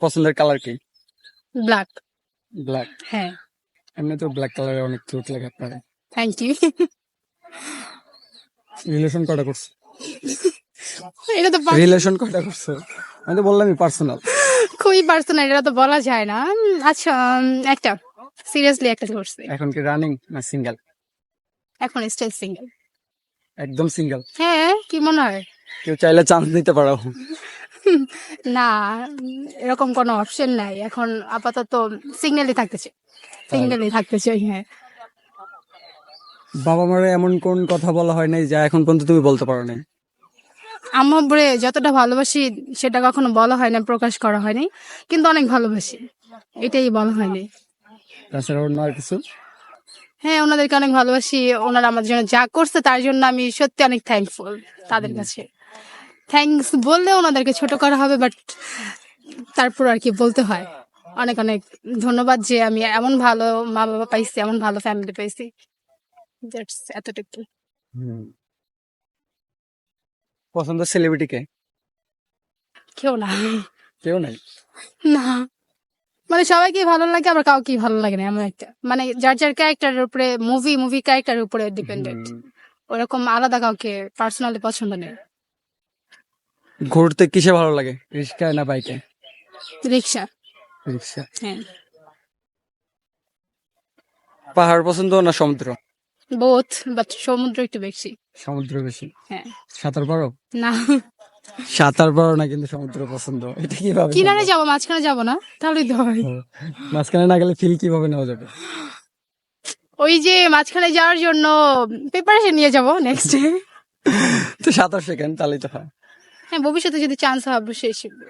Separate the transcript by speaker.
Speaker 1: পছন্দের কালার কি?
Speaker 2: Black.
Speaker 1: Black.
Speaker 2: হ্যাঁ।
Speaker 1: এমনি তো ব্ল্যাক কালারে অনেক কিউট লাগে আপনার।
Speaker 2: Thank you.
Speaker 1: রিলেশন কয়টা করছো?
Speaker 2: এটা তো
Speaker 1: রিলেশন কয়টা করছো? আমি তো বললামই পার্সোনাল।
Speaker 2: খুবই পার্সোনাল, এটা তো বলা যায় না। আচ্ছা, একটা সিরিয়াসলি একটা করছি।
Speaker 1: এখন কি রানিং না সিঙ্গেল?
Speaker 2: এখন স্টিল সিঙ্গেল।
Speaker 1: একদম সিঙ্গেল?
Speaker 2: হ্যাঁ, কি মনে হয়?
Speaker 1: কেউ চাইলে চান্স নিতে পারো।
Speaker 2: না, এরকম কোনো অপশন নাই এখন। আপাতত সিঙ্গেলই থাকতেছে, সিঙ্গেলই থাকতেছে। হ্যাঁ।
Speaker 1: বাবা মারে এমন কোন কথা বলা হয় নাই যা এখন পর্যন্ত তুমি বলতে পারো নাই?
Speaker 2: আম্মুরে যতটা ভালোবাসি সেটা কখনো বলা হয় না, প্রকাশ করা হয়নি, কিন্তু অনেক ভালোবাসি, এটাই বলা হয়নি।
Speaker 1: তাছাড়া অন্য আর কিছু?
Speaker 2: হ্যাঁ, ওনাদেরকে অনেক ভালোবাসি। ওনারা আমার জন্য যা করছে তার জন্য আমি সত্যি অনেক থ্যাঙ্কফুল তাদের কাছে। থ্যাঙ্কস বললে ওনাদেরকে ছোট করা হবে, বাট তারপর আর কি বলতে হয়। অনেক অনেক ধন্যবাদ যে আমি এমন ভালো মা বাবা পাইছি, এমন ভালো ফ্যামিলি পাইছি। That's এতটুকু।
Speaker 1: পছন্দ সেলিব্রিটি কে?
Speaker 2: কেউ না।
Speaker 1: কেউ নাই?
Speaker 2: না, মানে সবাইকে ভালো লাগে, আবার কাউকে ভালো লাগে না, এমন একটা, মানে যার যার ক্যারেক্টারের উপরে, মুভি ক্যারেক্টারের উপরে ডিপেন্ডেন্ট। ওরকম আলাদা কাউকে পার্সোনালি পছন্দ নেই।
Speaker 1: ঘুরতে কিসে ভালো লাগে, রিক্সায় না বাইকে?
Speaker 2: রিক্সা।
Speaker 1: রিক্সা।
Speaker 2: হ্যাঁ।
Speaker 1: পাহাড় পছন্দ না সমুদ্র?
Speaker 2: বোথ, বাট সমুদ্র একটু বেশি।
Speaker 1: সমুদ্র বেশি?
Speaker 2: হ্যাঁ।
Speaker 1: সাঁতার পারো?
Speaker 2: না,
Speaker 1: সাঁতার পারো না কিন্তু সমুদ্র পছন্দ, এটা কিভাবে
Speaker 2: কিনারে
Speaker 1: সম্ভব?
Speaker 2: যাবো, মাঝখানে যাবো না, তাহলেই তো হয়।
Speaker 1: মাঝখানে না গেলে ফিল কিভাবে নেওয়া যাবে?
Speaker 2: ওই যে মাঝখানে যাওয়ার জন্য প্রিপারেশন নিয়ে যাবো নেক্সট ডে।
Speaker 1: তো সাঁতার শেখেন তাহলেই তো হয়।
Speaker 2: হ্যাঁ, ভবিষ্যতে যদি চান্স হয় অবশ্যই শিখবো।